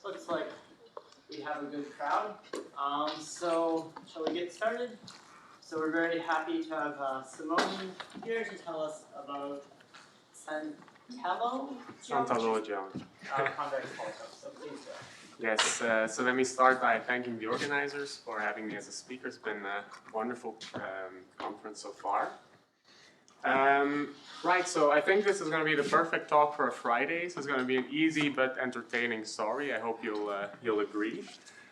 Looks like we have a good crowd. So shall we get started? So we're very happy to have Simone here to tell us about Santaló geometry. Convex Polytopes. So please go. Yes, so let me start by thanking the organizers for having me as a speaker. It's been a wonderful conference so far. Right, so I think this is going to be the perfect talk for a Friday. So it's going to be an easy but entertaining story. I hope you'll agree.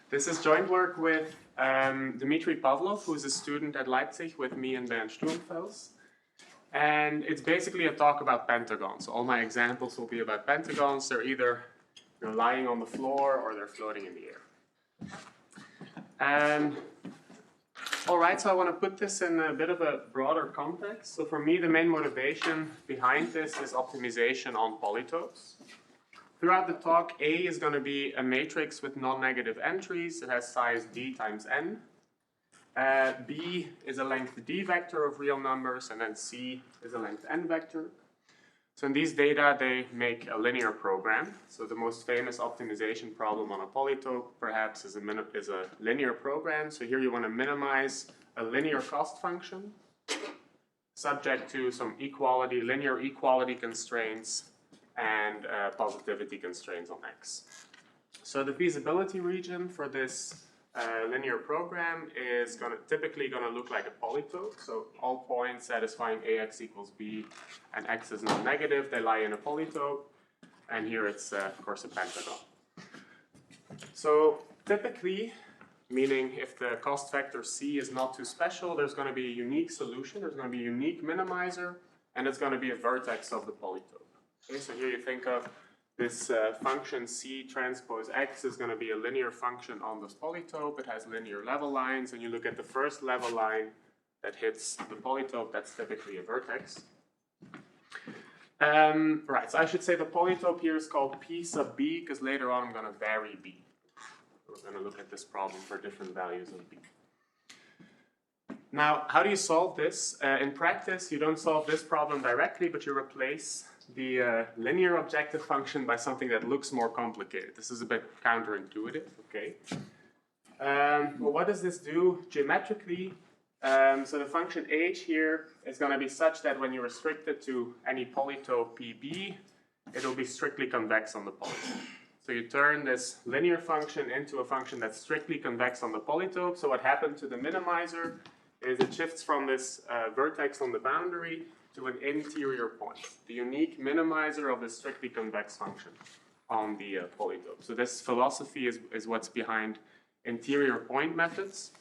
This is joint work with Dmitrii Pavlov, who's a student at Leipzig with me and Bernd Sturmfels. And it's basically a talk about pentagons. So all my examples will be about pentagons. They're either lying on the floor or they're floating in the air. All right, so I want to put this in a bit of a broader context. So for me, the main motivation behind this is optimization on polytopes. Throughout the talk, A is going to be a matrix with non-negative entries. It has size d times n. B is a length d vector of real numbers, and then C is a length n vector. So in these data, they make a linear program. So the most famous optimization problem on a polytope, perhaps, is a linear program. So here you want to minimize a linear cost function subject to some equality, linear equality constraints and positivity constraints on x. So the feasibility region for this linear program is typically going to look like a polytope. So all points satisfying ax equals b and x is non-negative, they lie in a polytope. And here it's, of course, a pentagon. So typically, meaning if the cost factor c is not too special, there's going to be a unique solution, there's going to be a unique minimizer, and it's going to be a vertex of the polytope. Okay, so here you think of this function c transpose x is going to be a linear function on this polytope. It has linear level lines, and you look at the first level line that hits the polytope, that's typically a vertex. Right, so I should say the polytope here is called P sub b, because later on I'm going to vary b. We're going to look at this problem for different values of b. Now, how do you solve this? In practice, you don't solve this problem directly, but you replace the linear objective function by something that looks more complicated. This is a bit counterintuitive, okay? Well, what does this do geometrically? So the function h here is going to be such that when you restrict it to any polytope pb, it'll be strictly convex on the polytope. So you turn this linear function into a function that's strictly convex on the polytope. So what happened to the minimizer is it shifts from this vertex on the boundary to an interior point, the unique minimizer of the strictly convex function on the polytope. So this philosophy is what's behind interior point methods.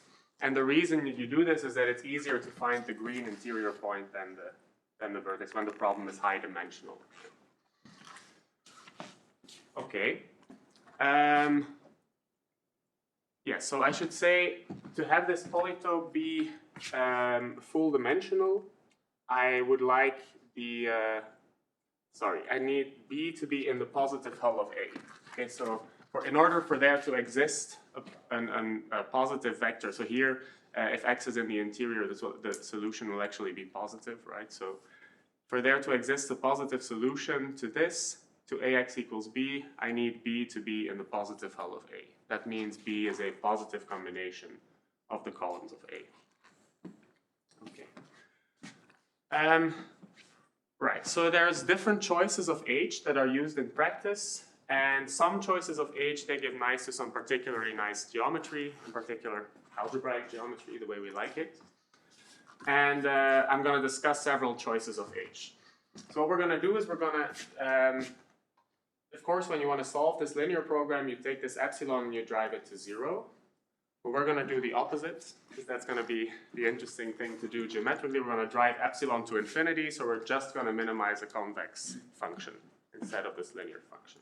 And the reason you do this is that it's easier to find the green interior point than the vertex when the problem is high dimensional. Okay. Yeah, so I should say to have this polytope be full dimensional, I would like the, I need b to be in the positive hull of a. Okay, so in order for there to exist a positive vector, so here, if x is in the interior, the solution will actually be positive, right? So for there to exist a positive solution to this, to ax equals b, I need b to be in the positive hull of a. That means b is a positive combination of the columns of a. Okay. Right, so there's different choices of h that are used in practice, and some choices of h, they give nice to some particularly nice geometry, in particular algebraic geometry, the way we like it. And I'm going to discuss several choices of h. So what we're going to do is we're going to, of course, when you want to solve this linear program, you take this epsilon and you drive it to 0. But we're going to do the opposite, because that's going to be the interesting thing to do geometrically. We're going to drive epsilon to infinity, so we're just going to minimize a convex function instead of this linear function.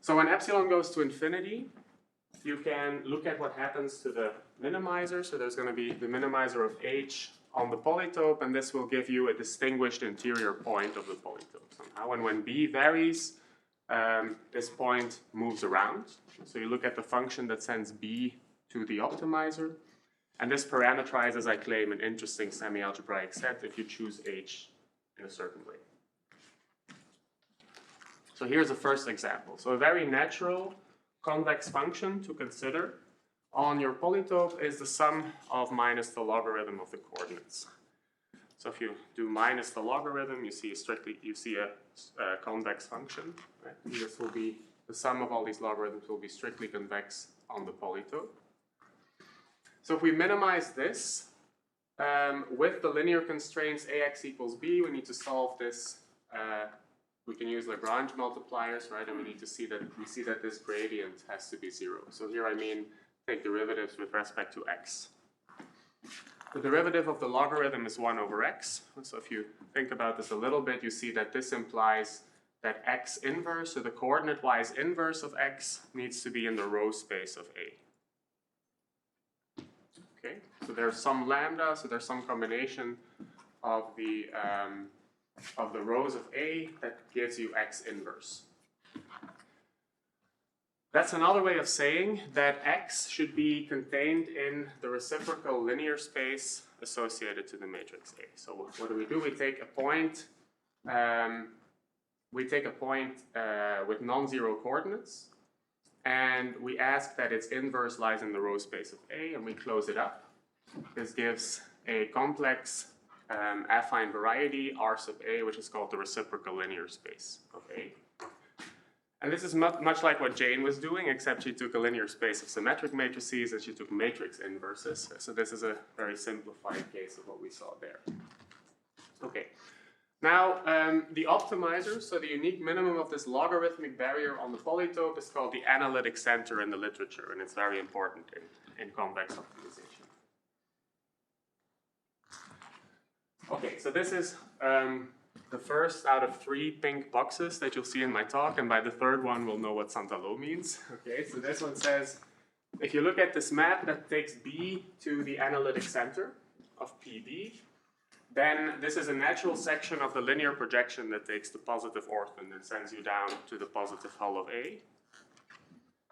So when epsilon goes to infinity, you can look at what happens to the minimizer. So there's going to be the minimizer of h on the polytope, and this will give you a distinguished interior point of the polytope somehow. And when b varies, this point moves around. So you look at the function that sends b to the optimizer, and this parameterizes, I claim, an interesting semialgebraic set if you choose h in a certain way. So here's the first example. So a very natural convex function to consider on your polytope is the sum of minus the logarithm of the coordinates. So if you do minus the logarithm, you see a convex function. Right? And this will be the sum of all these logarithms will be strictly convex on the polytope. So if we minimize this with the linear constraints ax equals b, we need to solve this. We can use Lagrange multipliers, right? And we see that this gradient has to be 0. So here I mean take derivatives with respect to x. The derivative of the logarithm is 1 over x. So if you think about this a little bit, you see that this implies that x inverse, or the coordinate-wise inverse of x, needs to be in the row space of A. Okay, so there's some lambda, so there's some combination of the rows of A that gives you x inverse. That's another way of saying that x should be contained in the reciprocal linear space associated to the matrix A. So what do? We take a point. With non-zero coordinates, and we ask that its inverse lies in the row space of A, and we close it up. This gives a complex affine variety R sub A, which is called the reciprocal linear space of A. And this is much like what Jane was doing, except she took a linear space of symmetric matrices and she took matrix inverses. So this is a very simplified case of what we saw there. Okay. Now, the optimizer, so the unique minimum of this logarithmic barrier on the polytope is called the analytic center in the literature, and it's very important in convex optimization. Okay, so this is the first out of 3 pink boxes that you'll see in my talk, and by the third one we'll know what Santaló means. Okay, so this one says, if you look at this map that takes B to the analytic center of PB, then this is a natural section of the linear projection that takes the positive orthon and sends you down to the positive hull of A.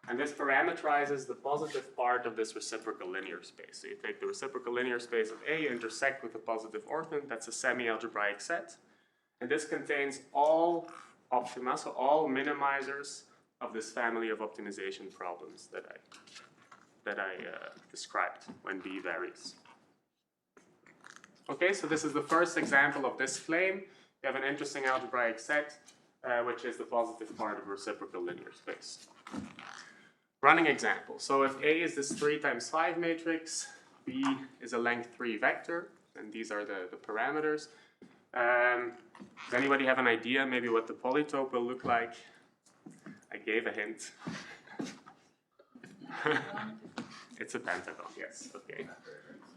And this parameterizes the positive part of this reciprocal linear space. So you take the reciprocal linear space of A, you intersect with the positive orthon, that's a semi-algebraic set. And this contains all optima, so all minimizers of this family of optimization problems that I described when B varies. Okay, so this is the first example of this claim. You have an interesting algebraic set, which is the positive part of a reciprocal linear space. Running example. So if A is this 3 times 5 matrix, B is a length 3 vector, and these are the parameters. Does anybody have an idea maybe what the polytope will look like? I gave a hint. It's a pentagon, yes, okay.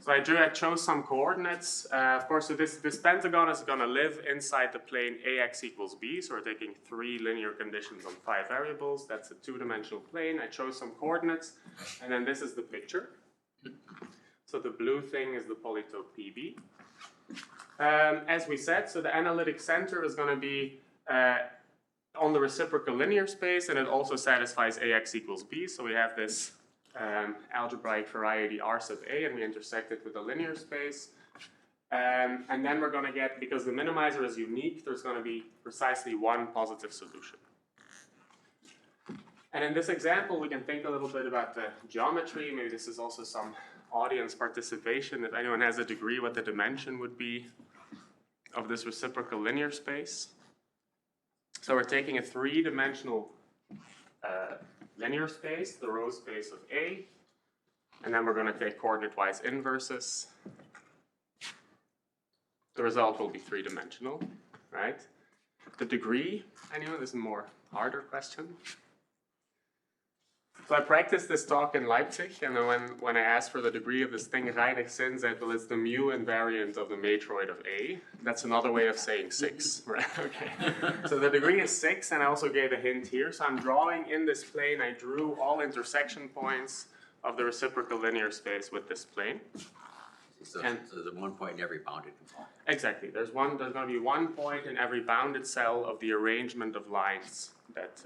So I chose some coordinates. Of course, so this pentagon is going to live inside the plane AX equals B. So we're taking 3 linear conditions on 5 variables. That's a 2-dimensional plane. I chose some coordinates. And then this is the picture. So the blue thing is the polytope PB. As we said, so the analytic center is going to be on the reciprocal linear space. And it also satisfies AX equals B. So we have this algebraic variety R sub A, and we intersect it with a linear space. And then we're going to get, because the minimizer is unique, there's going to be precisely one positive solution. And in this example, we can think a little bit about the geometry. Maybe this is also some audience participation. If anyone has a degree, what the dimension would be of this reciprocal linear space. So we're taking a 3-dimensional linear space, the row space of A, and then we're going to take coordinate-wise inverses. The result will be 3-dimensional, right? The degree, anyone? This is a more harder question. So I practiced this talk in Leipzig, and then when I asked for the degree of this thing, Reineck Sin said, well, it's the mu invariant of the matroid of A. That's another way of saying 6, right? Okay. So the degree is 6, and I also gave a hint here. So I'm drawing in this plane, I drew all intersection points of the reciprocal linear space with this plane. So there's 1 point in every bounded component. Exactly. There's going to be 1 point in every bounded cell of the arrangement of lines that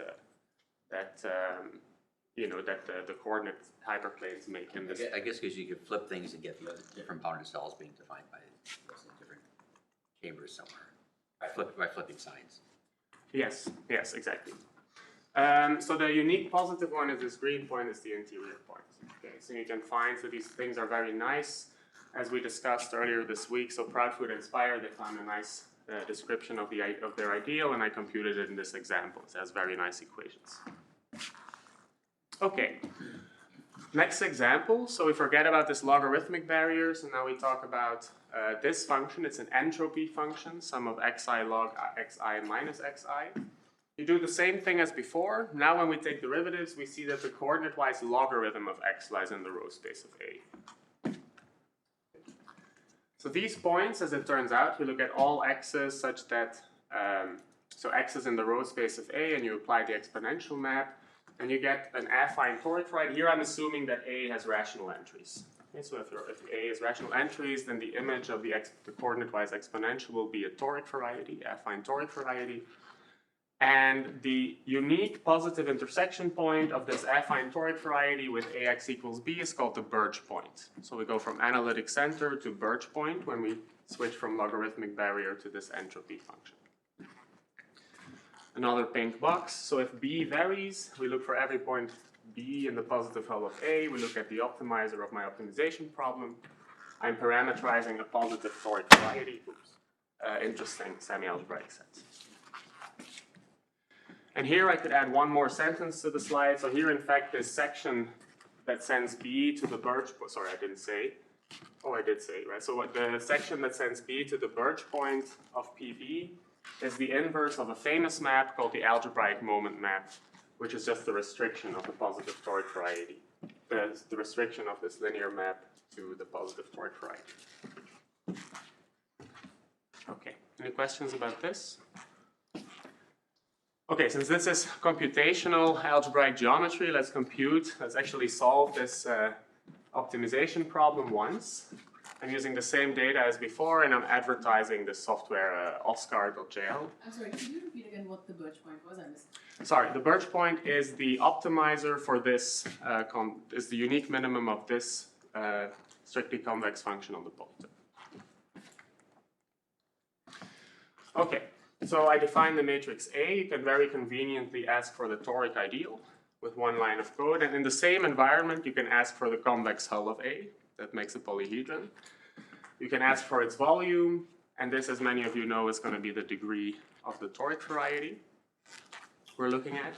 the coordinate hyperplanes make in this. I guess because you could flip things and get the different bounded cells being defined by different chambers somewhere by flipping signs. Yes, yes, exactly. So the unique positive one is this green point is the interior point. Okay, so you can find, so these things are very nice, as we discussed earlier this week. So Proudfoot Inspire, they found a nice description of their ideal, and I computed it in this example. It has very nice equations. Okay, next example. So we forget about this logarithmic barriers, and now we talk about this function. It's an entropy function, sum of xi log xi minus xi. You do the same thing as before. Now when we take derivatives, we see that the coordinate-wise logarithm of x lies in the row space of A. So these points, as it turns out, you look at all x's such that, so x is in the row space of A, and you apply the exponential map, and you get an affine toric variety. Here I'm assuming that A has rational entries. Okay, so if A has rational entries, then the image of the coordinate-wise exponential will be a toric variety, affine toric variety. And the unique positive intersection point of this affine toric variety with AX equals B is called the Birch point. So we go from analytic center to Birch point when we switch from logarithmic barrier to this entropy function. Another pink box. So if B varies, we look for every point B in the positive hull of A. We look at the optimizer of my optimization problem. I'm parameterizing a positive toric variety. Interesting semi-algebraic sets. And here I could add one more sentence to the slide. So here, in fact, this section that sends B to the Birch point, sorry, I didn't say. Oh, I did say, right? So what the section that sends B to the Birch point of PB is the inverse of a famous map called the algebraic moment map, which is just the restriction of the positive toric variety. The restriction of this linear map to the positive toric variety. Okay, any questions about this? Okay, since this is computational algebraic geometry, let's actually solve this optimization problem once. I'm using the same data as before, and I'm advertising the software Oscar.jl. I'm sorry, could you repeat again what the Birch point was? I missed it. Sorry, the Birch point is the optimizer for this, is the unique minimum of this strictly convex function on the polytope. Okay. So I define the matrix A. You can very conveniently ask for the toric ideal with one line of code. And in the same environment, you can ask for the convex hull of A. That makes a polyhedron. You can ask for its volume. And this, as many of you know, is going to be the degree of the toric variety we're looking at.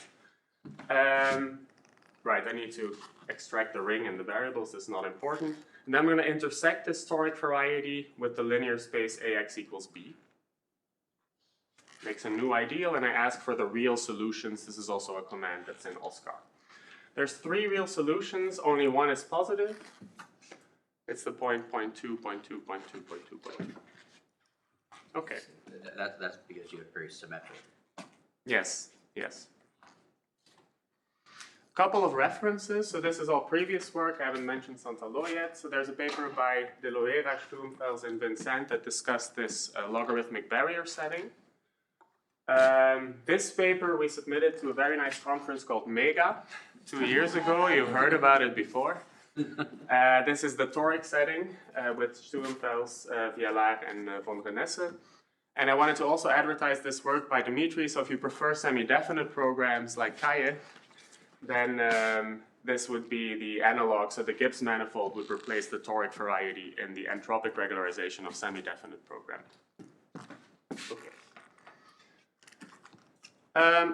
Right, I need to extract the ring and the variables. That's not important. And then I'm going to intersect this toric variety with the linear space AX equals B. Makes a new ideal, and I ask for the real solutions. This is also a command that's in Oscar. There's 3 real solutions, only one is positive. It's the point 2, point 2, point 2, point 2, point 2. Okay. That's because you're very symmetric. Yes, yes. Couple of references. So this is all previous work. I haven't mentioned Santaló yet. So there's a paper by De Loera, Stumpfels, and Vincent that discussed this logarithmic barrier setting. This paper we submitted to a very nice conference called Mega 2 years ago. You've heard about it before. This is the toric setting with Stumpfels, Vialar, and von Renesse. And I wanted to also advertise this work by Dmitrii. So if you prefer semi-definite programs like Kaye, then this would be the analog. So the Gibbs manifold would replace the toric variety in the entropic regularization of semi-definite programming. Okay.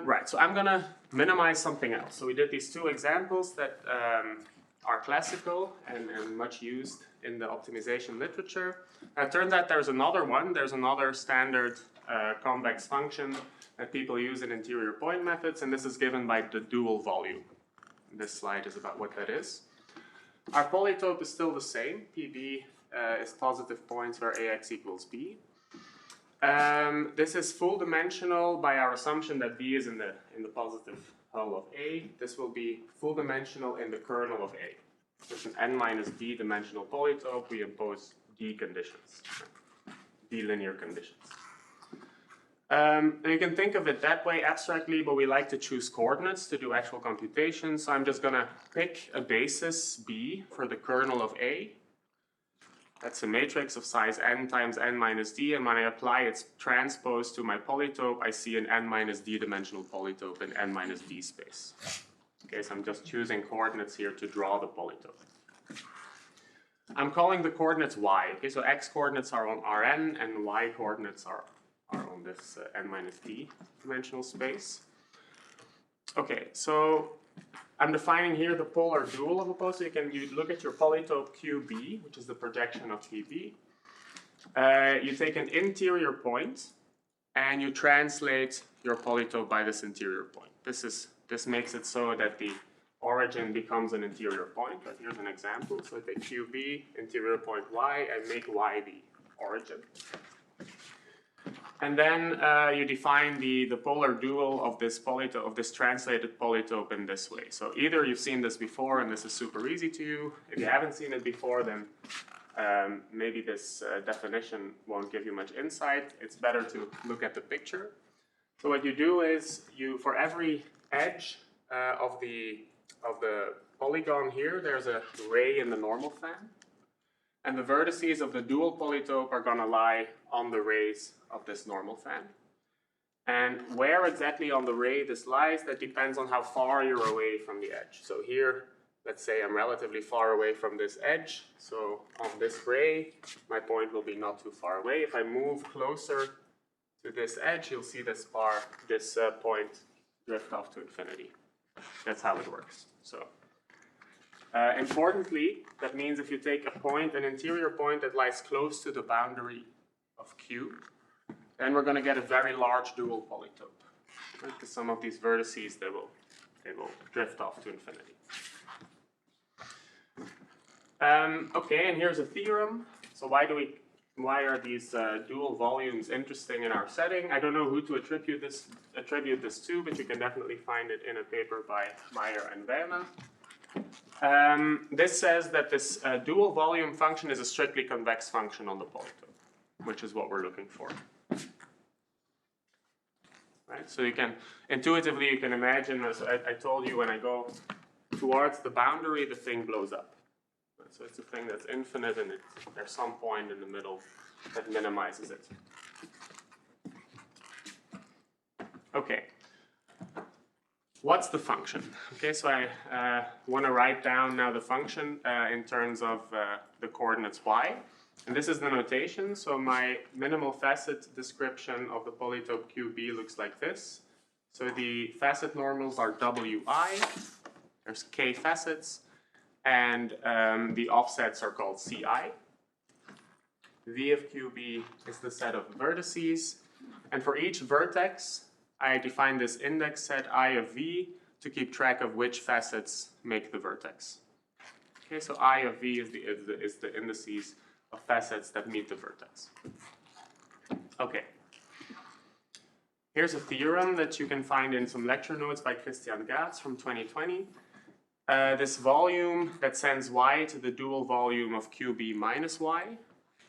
Right, so I'm going to minimize something else. So we did these 2 examples that are classical and much used in the optimization literature. It turns out there's another one. There's another standard convex function that people use in interior point methods, and this is given by the dual volume. This slide is about what that is. Our polytope is still the same. PB is positive points where AX equals B. This is full dimensional by our assumption that B is in the positive hull of A. This will be full dimensional in the kernel of A. It's an n minus d dimensional polytope. We impose d conditions, d linear conditions. And you can think of it that way abstractly, but we like to choose coordinates to do actual computations. So I'm just going to pick a basis B for the kernel of A. That's a matrix of size n times n minus d, and when I apply its transpose to my polytope, I see an n minus d dimensional polytope in n minus d space. Okay, so I'm just choosing coordinates here to draw the polytope. I'm calling the coordinates y. Okay, so x coordinates are on Rn, and y coordinates are on this n minus d dimensional space. Okay, so I'm defining here the polar dual of a polytope. So you look at your polytope QB, which is the projection of PB. You take an interior point, and you translate your polytope by this interior point. This makes it so that the origin becomes an interior point. But here's an example. So I take QB, interior point y, and make y the origin. And then you define the polar dual of this polytope, of this translated polytope in this way. So either you've seen this before and this is super easy to you. If you haven't seen it before, then maybe this definition won't give you much insight. It's better to look at the picture. So what you do is for every edge of the polygon here, there's a ray in the normal fan. And the vertices of the dual polytope are going to lie on the rays of this normal fan. And where exactly on the ray this lies, that depends on how far you're away from the edge. So here, let's say I'm relatively far away from this edge. So on this ray, my point will be not too far away. If I move closer to this edge, you'll see this point drift off to infinity. That's how it works. So. Importantly, that means if you take a point, an interior point that lies close to the boundary of Q, then we're going to get a very large dual polytope. Right? The sum of these vertices, they will drift off to infinity. Okay, and here's a theorem. So why are these dual volumes interesting in our setting? I don't know who to attribute this to, but you can definitely find it in a paper by Meyer and Werner. This says that this dual volume function is a strictly convex function on the polytope, which is what we're looking for. Right? So intuitively you can imagine, as I told you, when I go towards the boundary, the thing blows up. Right? So it's a thing that's infinite, and there's some point in the middle that minimizes it. Okay. What's the function? Okay, so I want to write down now the function in terms of the coordinates y. And this is the notation. So my minimal facet description of the polytope QB looks like this. So the facet normals are wi. There's k facets. And the offsets are called ci. V of QB is the set of vertices. And for each vertex, I define this index set I of v to keep track of which facets make the vertex. Okay, so I of v is the indices of facets that meet the vertex. Okay. Here's a theorem that you can find in some lecture notes by Christian Gatz from 2020. This volume that sends y to the dual volume of QB minus y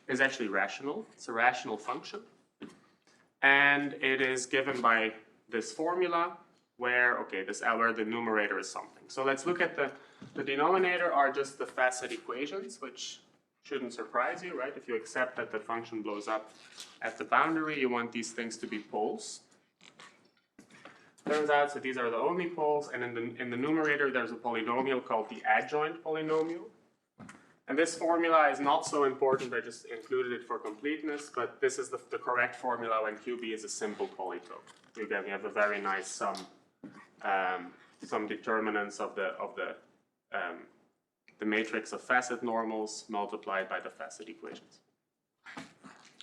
is actually rational. It's a rational function. And it is given by this formula where the numerator is something. So let's look at the denominator are just the facet equations, which shouldn't surprise you, right? If you accept that the function blows up at the boundary, you want these things to be poles. Turns out, so these are the only poles, and in the numerator there's a polynomial called the adjoint polynomial. And this formula is not so important, I just included it for completeness, but this is the correct formula when QB is a simple polytope. Again, we have a very nice some determinants of the matrix of facet normals multiplied by the facet equations.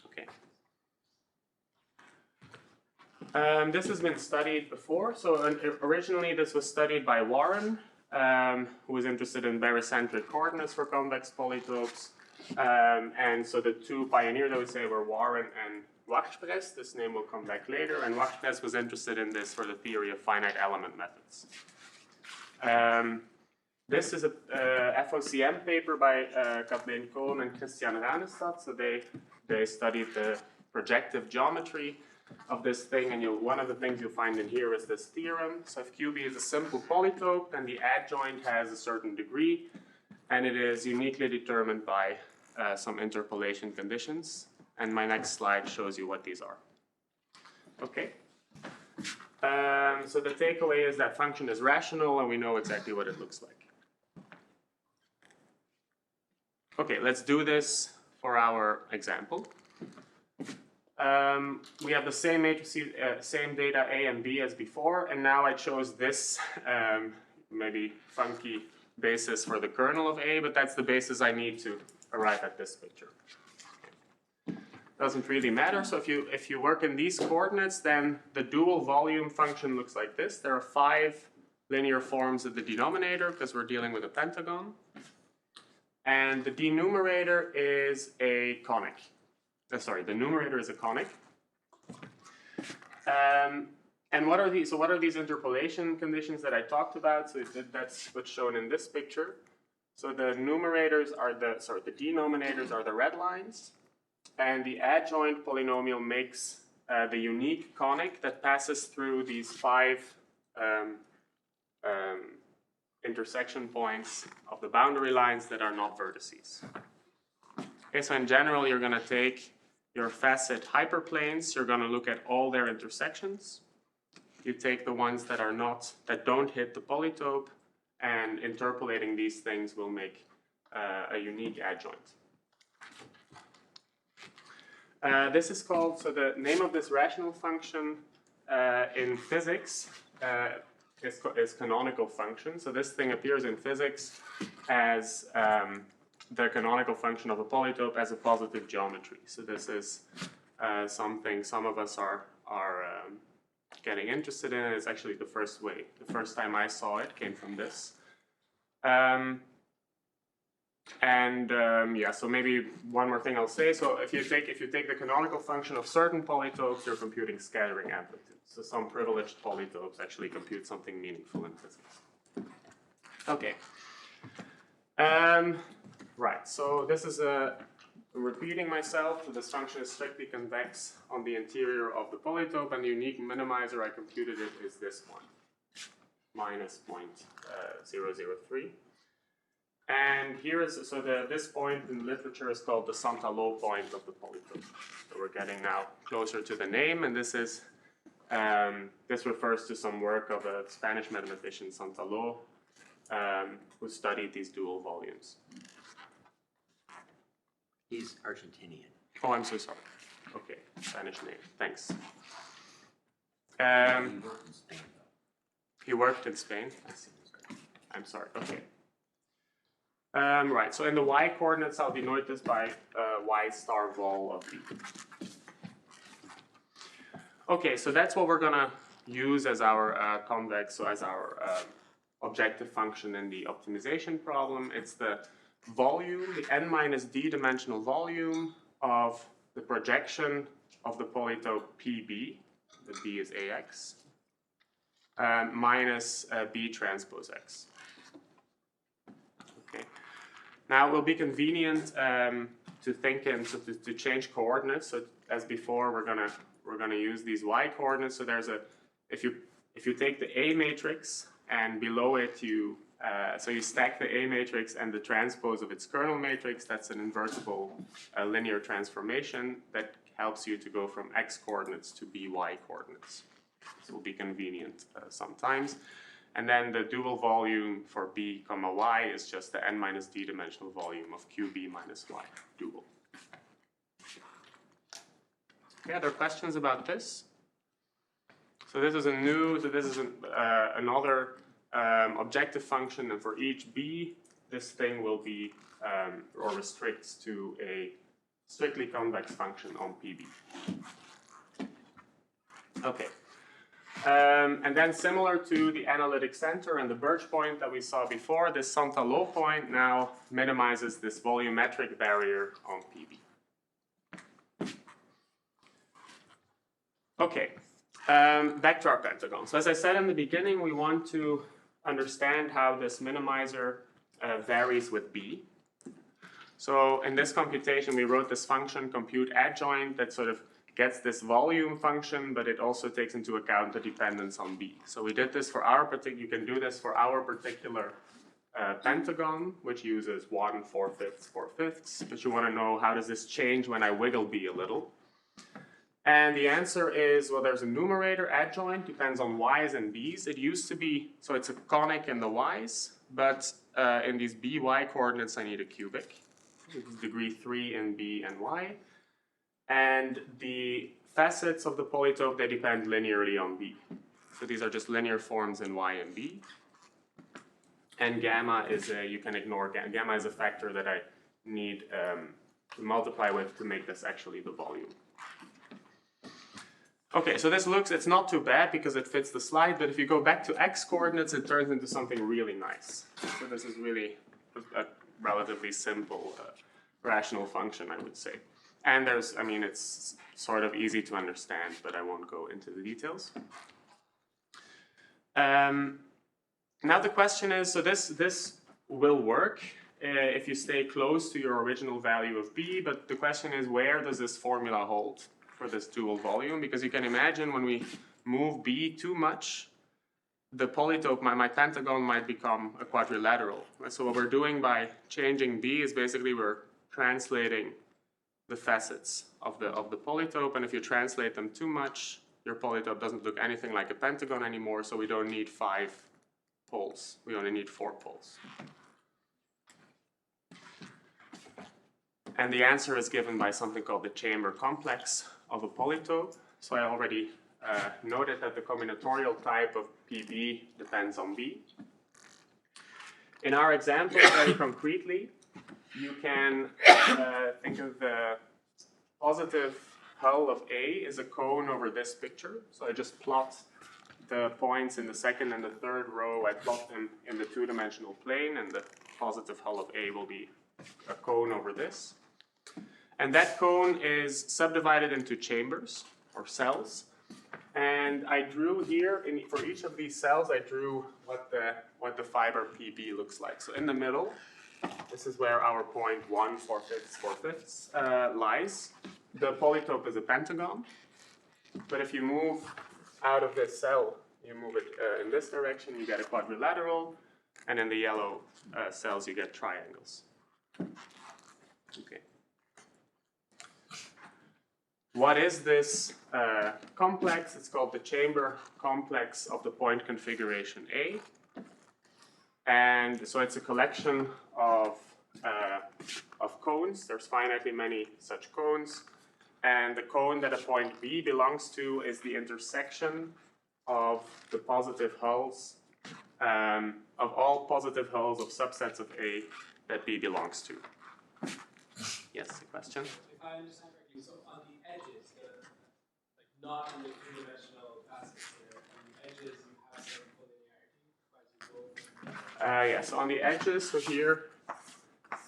Okay. This has been studied before. So originally this was studied by Warren, who was interested in barycentric coordinates for convex polytopes. And so the two pioneers, I would say, were Warren and Wachtpres. This name will come back later. And Wachtpres was interested in this for the theory of finite element methods. This is a FOCM paper by Kathleen Kohn and Christian Ranestad. So they studied the projective geometry of this thing, and one of the things you'll find in here is this theorem. So if QB is a simple polytope, then the adjoint has a certain degree, and it is uniquely determined by some interpolation conditions. And my next slide shows you what these are. Okay. So the takeaway is that function is rational and we know exactly what it looks like. Okay, let's do this for our example. We have the same matrices, same data A and B as before, and now I chose this maybe funky basis for the kernel of A, but that's the basis I need to arrive at this picture. Doesn't really matter. So if you work in these coordinates, then the dual volume function looks like this. There are 5 linear forms of the denominator because we're dealing with a pentagon. And the denominator is a conic. The numerator is a conic. And what are these? So what are these interpolation conditions that I talked about? So that's what's shown in this picture. So the numerators are the denominators are the red lines. And the adjoint polynomial makes the unique conic that passes through these 5 intersection points of the boundary lines that are not vertices. Okay, so in general, you're going to take your facet hyperplanes. You're going to look at all their intersections. You take the ones that don't hit the polytope, and interpolating these things will make a unique adjoint. This is called, so the name of this rational function in physics is canonical function. So this thing appears in physics as the canonical function of a polytope as a positive geometry. So this is something some of us are getting interested in. It's actually the first time I saw it came from this. Yeah, so maybe one more thing I'll say. So if you take the canonical function of certain polytopes, you're computing scattering amplitudes. So some privileged polytopes actually compute something meaningful in physics. Okay. Right. So this is repeating myself. So this function is strictly convex on the interior of the polytope, and the unique minimizer I computed it is this one, minus 0.003. And here is, so this point in literature is called the Santaló point of the polytope. So we're getting now closer to the name, and this is, this refers to some work of a Spanish mathematician, Santaló, who studied these dual volumes. He's Argentinian. Oh, I'm so sorry. Okay, Spanish name, thanks. He worked in Spain, though. He worked in Spain? I'm sorry, okay. Right, so in the y coordinates, I'll denote this by y star vol of b. Okay, so that's what we're going to use as our convex, so as our objective function in the optimization problem. It's the volume, the n minus d dimensional volume of the projection of the polytope PB, the B is AX, minus B transpose X. Okay. Now it will be convenient to think in, so to change coordinates. So as before, we're gonna use these y coordinates. So there's if you take the A matrix and below it you so you stack the A matrix and the transpose of its kernel matrix. That's an invertible linear transformation that helps you to go from x coordinates to by coordinates. This will be convenient sometimes. And then the dual volume for b comma y is just the n minus d dimensional volume of qb minus y dual. Okay, other questions about this? So this is another objective function, and for each b, this thing will be or restricts to a strictly convex function on PB. Okay. And then similar to the analytic center and the Birch point that we saw before, this Santaló point now minimizes this volumetric barrier on PB. Okay, back to our pentagon. So as I said in the beginning, we want to understand how this minimizer varies with B. So in this computation, we wrote this function, compute adjoint, that sort of gets this volume function, but it also takes into account the dependence on B. So we did this for our particular, you can do this for our particular pentagon, which uses 1, 4/5, 4/5. But you want to know how does this change when I wiggle b a little. And the answer is, well, there's a numerator adjoint, depends on y's and b's. It used to be, so it's a conic in the y's, but in these by coordinates I need a cubic. It's degree 3 in b and y. And the facets of the polytope, they depend linearly on b. So these are just linear forms in y and b. And gamma is you can ignore gamma is a factor that I need to multiply with to make this actually the volume. Okay, so this looks, it's not too bad because it fits the slide, but if you go back to x coordinates, it turns into something really nice. So this is really a relatively simple rational function, I would say. And there's, I mean, it's sort of easy to understand, but I won't go into the details. Now the question is, so this will work if you stay close to your original value of b, but the question is, where does this formula hold for this dual volume? Because you can imagine when we move b too much, the polytope, my pentagon might become a quadrilateral. So what we're doing by changing b is basically we're translating the facets of the polytope, and if you translate them too much, your polytope doesn't look anything like a pentagon anymore, so we don't need 5 poles. We only need 4 poles. And the answer is given by something called the chamber complex of a polytope. So I already noted that the combinatorial type of PB depends on B. In our example, very concretely, you can think of the positive hull of A is a cone over this picture. So I just plot the points in the second and the third row. I plot them in the two-dimensional plane, and the positive hull of A will be a cone over this. And that cone is subdivided into chambers or cells. And I drew here, for each of these cells, I drew what the fiber PB looks like. So in the middle, this is where our point 1, 4/5 lies. The polytope is a pentagon. But if you move out of this cell, you move it in this direction, you get a quadrilateral. And in the yellow cells, you get triangles. Okay. What is this complex? It's called the chamber complex of the point configuration A. And so it's a collection of cones. There's finitely many such cones. And the cone that a point B belongs to is the intersection of the positive hulls, of all positive hulls of subsets of A that B belongs to. Yes, a question? If I understand correctly, so on the edges, like not in the three-dimensional facets there, on the edges you have some collinearity. Yeah, so on the edges, so here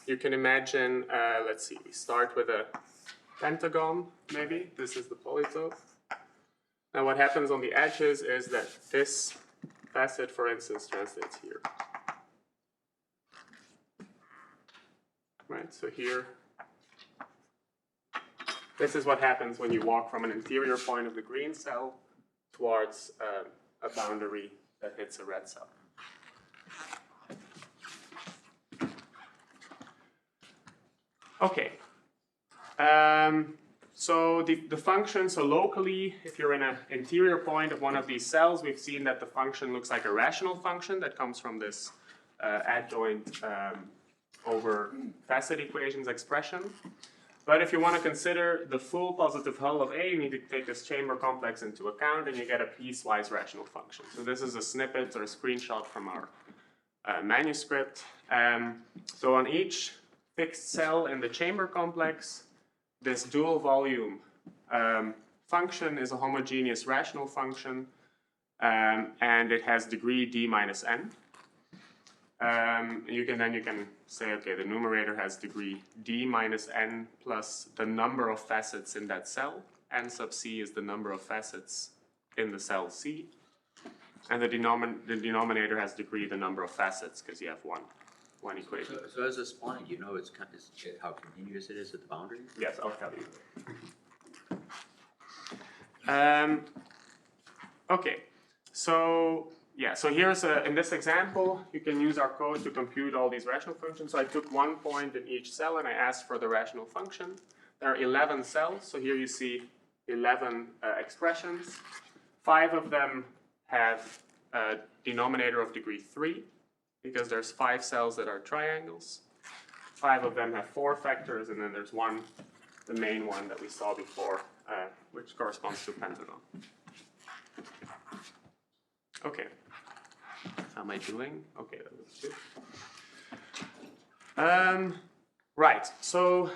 you can imagine, let's see, we start with a pentagon, maybe. This is the polytope. Now what happens on the edges is that this facet, for instance, translates here. Right, so here, this is what happens when you walk from an interior point of the green cell towards a boundary that hits a red cell. Okay. So the function, so locally, if you're in an interior point of one of these cells, we've seen that the function looks like a rational function that comes from this adjoint over facet equations expression. But if you want to consider the full positive hull of A, you need to take this chamber complex into account, and you get a piecewise rational function. So this is a snippet or a screenshot from our manuscript. So on each fixed cell in the chamber complex, this dual volume function is a homogeneous rational function, and it has degree d minus n. You can say, okay, the numerator has degree d minus n plus the number of facets in that cell. N sub c is the number of facets in the cell C. And the denominator has degree the number of facets because you have one equation. So as a spline, you know how continuous it is at the boundary? Yes, I'll tell you. Okay, so yeah, so here's in this example, you can use our code to compute all these rational functions. So I took 1 point in each cell and I asked for the rational function. There are 11 cells, so here you see 11 expressions. 5 of them have a denominator of degree 3, because there's 5 cells that are triangles. 5 of them have 4 factors, and then there's one, the main one that we saw before, which corresponds to a pentagon. Okay. How am I doing? Okay, that looks good. Right, so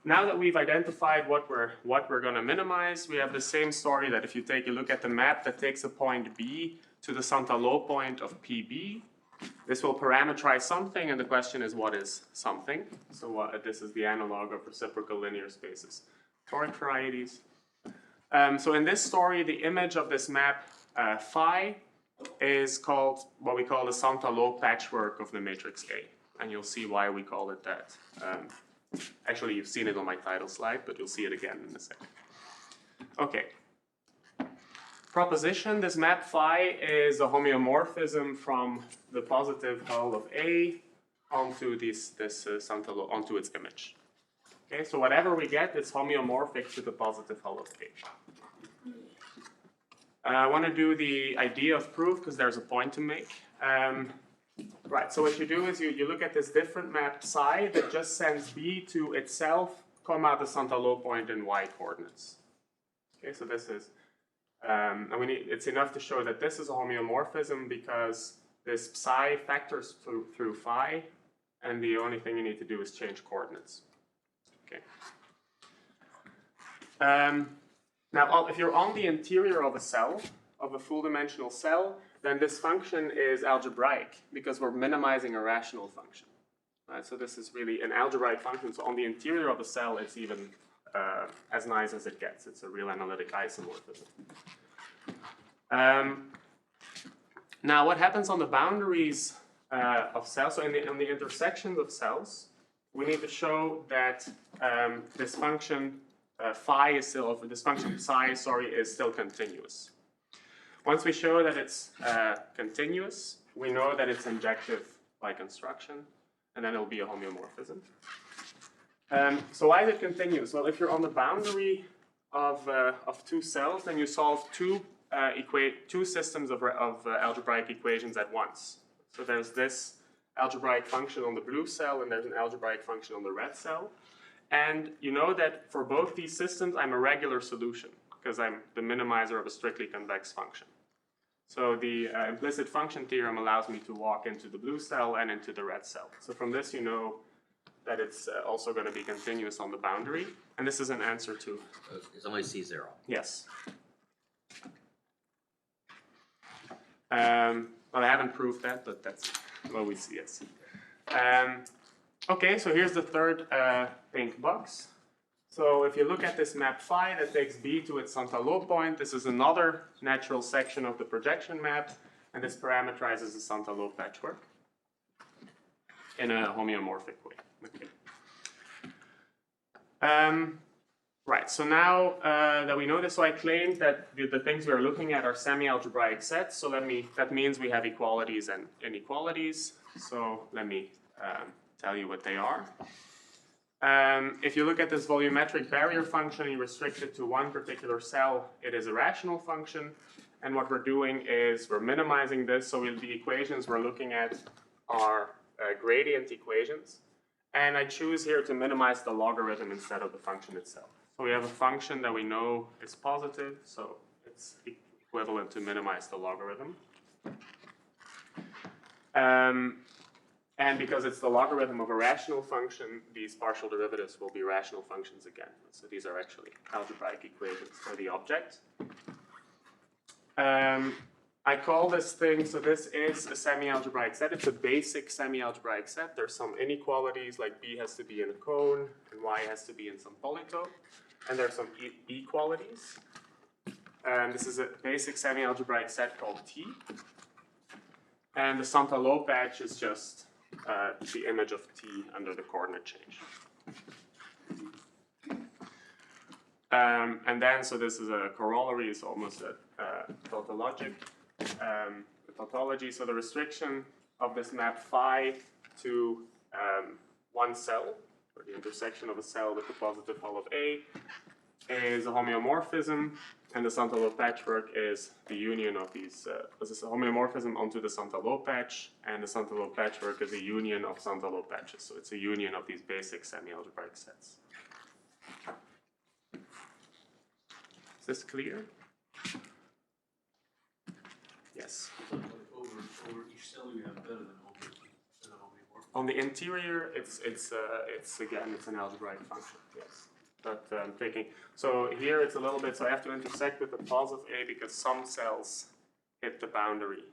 now that we've identified what we're going to minimize, we have the same story that if you take a look at the map that takes a point B to the Santaló point of PB, this will parameterize something, and the question is, what is something? So this is the analog of reciprocal linear spaces, toric varieties. So in this story, the image of this map phi is called what we call the Santaló patchwork of the matrix A, and you'll see why we call it that. Actually, you've seen it on my title slide, but you'll see it again in a second. Okay. Proposition, this map phi is a homeomorphism from the positive hull of A onto this Santaló, onto its image. Okay, so whatever we get is homeomorphic to the positive hull of A. I want to do the idea of proof because there's a point to make. Right, so what you do is you look at this different map psi that just sends B to itself, comma the Santaló point in y coordinates. Okay, so this is, and it's enough to show that this is a homeomorphism because this psi factors through phi, and the only thing you need to do is change coordinates. Okay. Now, if you're on the interior of a cell, of a full-dimensional cell, then this function is algebraic because we're minimizing a rational function. Right? So this is really an algebraic function. So on the interior of a cell, it's even as nice as it gets. It's a real analytic isomorphism. Now, what happens on the boundaries of cells? So on the intersections of cells, we need to show that this function phi is still, or this function psi, sorry, is still continuous. Once we show that it's continuous, we know that it's injective by construction, and then it'll be a homeomorphism. So why is it continuous? Well, if you're on the boundary of 2 cells, then you solve two systems of algebraic equations at once. So there's this algebraic function on the blue cell, and there's an algebraic function on the red cell. And you know that for both these systems, I'm a regular solution, because I'm the minimizer of a strictly convex function. So the implicit function theorem allows me to walk into the blue cell and into the red cell. So from this, you know that it's also going to be continuous on the boundary. And this is an answer to... It's only C0. Yes. Well, I haven't proved that, but that's what we see, yes. Okay, so here's the third pink box. So if you look at this map phi that takes B to its Santaló point, this is another natural section of the projection map, and this parameterizes the Santaló patchwork in a homeomorphic way. Okay. Right, so now that we know this, so I claimed that the things we're looking at are semi-algebraic sets, so that means we have equalities and inequalities. So let me tell you what they are. If you look at this volumetric barrier function, you restrict it to one particular cell, it is a rational function. And what we're doing is we're minimizing this, so the equations we're looking at are gradient equations. And I choose here to minimize the logarithm instead of the function itself. So we have a function that we know is positive, so it's equivalent to minimize the logarithm. And because it's the logarithm of a rational function, these partial derivatives will be rational functions again. So these are actually algebraic equations for the object. I call this thing, so this is a semi-algebraic set. It's a basic semi-algebraic set. There's some inequalities, like B has to be in a cone, and Y has to be in some polytope. And there's some equalities. This is a basic semi-algebraic set called T. And the Santaló patch is just the image of T under the coordinate change. And then, so this is a corollary, it's almost a tautologic. the tautology. So the restriction of this map phi to one cell, or the intersection of a cell with the positive hull of A, is a homeomorphism, and the Santal&o patchwork is the union of these. This is a homeomorphism onto the Santal&o patch, and the Santal&o patchwork is a union of Santal&o patches. So it's a union of these basic semi-algebraic sets. Is this clear? Yes. Over each cell you have better than homeomorphism. On the interior, it's again an algebraic function. Yes. But taking, so here it's a little bit, so I have to intersect with the positive A because some cells hit the boundary,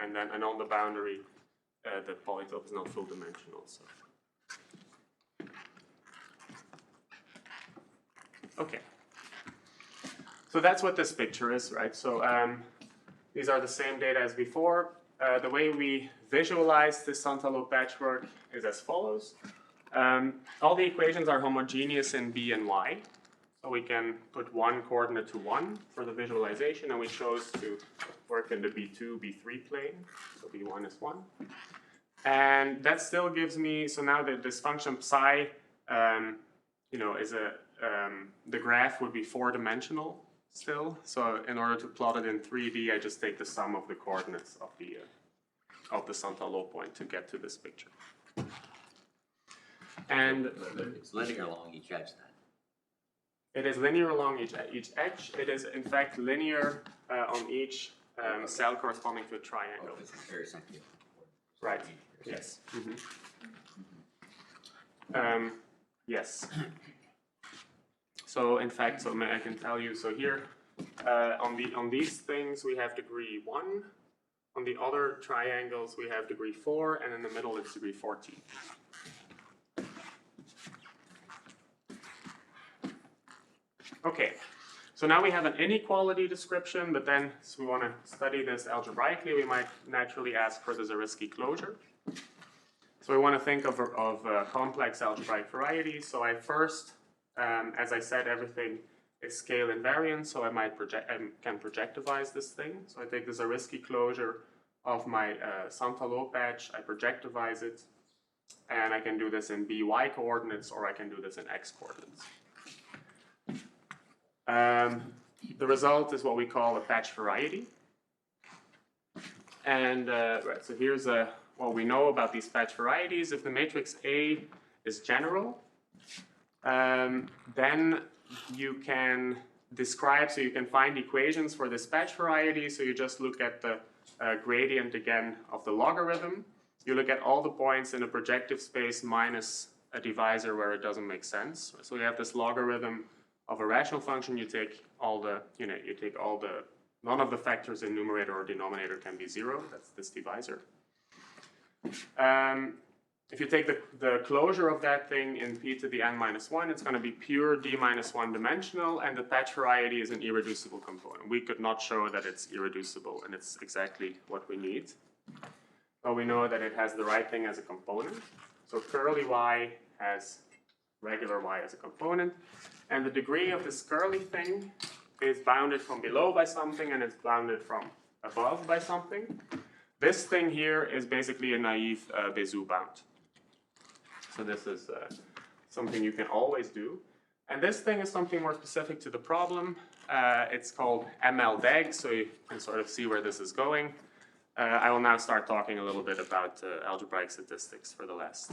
and on the boundary the polytope is not full dimensional. So okay, so that's what this picture is, right? So these are the same data as before. The way we visualize this Santal&o patchwork is as follows. All the equations are homogeneous in B and Y. So we can put one coordinate to 1 for the visualization, and we chose to work in the B2, B3 plane. So B1 is 1. And that still gives me, so now that this function psi, is the graph would be 4-dimensional still. So in order to plot it in 3D, I just take the sum of the coordinates of the Santaló point to get to this picture. And it's linear along each edge then. It is linear along each edge. It is in fact linear on each cell corresponding to a triangle. Oh, this is very simple. Right. Yes. Yes. So in fact, so I can tell you. So here, on these things we have degree 1. On the other triangles we have degree 4, and in the middle it's degree 14. Okay, so now we have an inequality description, but then so we want to study this algebraically, we might naturally ask for the Zariski closure. So we want to think of complex algebraic varieties. So I first, as I said, everything is scale invariant, so I can projectivize this thing. So I take the Zariski closure of my Santal&o patch, I projectivize it, and I can do this in by coordinates, or I can do this in x coordinates. The result is what we call a patch variety. And right, so here's what we know about these patch varieties. If the matrix A is general, then you can describe, so you can find equations for this patch variety. So you just look at the gradient again of the logarithm. You look at all the points in a projective space minus a divisor where it doesn't make sense. So you have this logarithm of a rational function. You take all the, none of the factors in numerator or denominator can be 0. That's this divisor. If you take the closure of that thing in p to the n minus 1, it's going to be pure d minus 1 dimensional, and the patch variety is an irreducible component. We could not show that it's irreducible, and it's exactly what we need. But we know that it has the right thing as a component. So curly y has regular y as a component. And the degree of this curly thing is bounded from below by something, and it's bounded from above by something. This thing here is basically a naive Bézout bound. So this is something you can always do. And this thing is something more specific to the problem. It's called MLDEG, so you can sort of see where this is going. I will now start talking a little bit about algebraic statistics for the last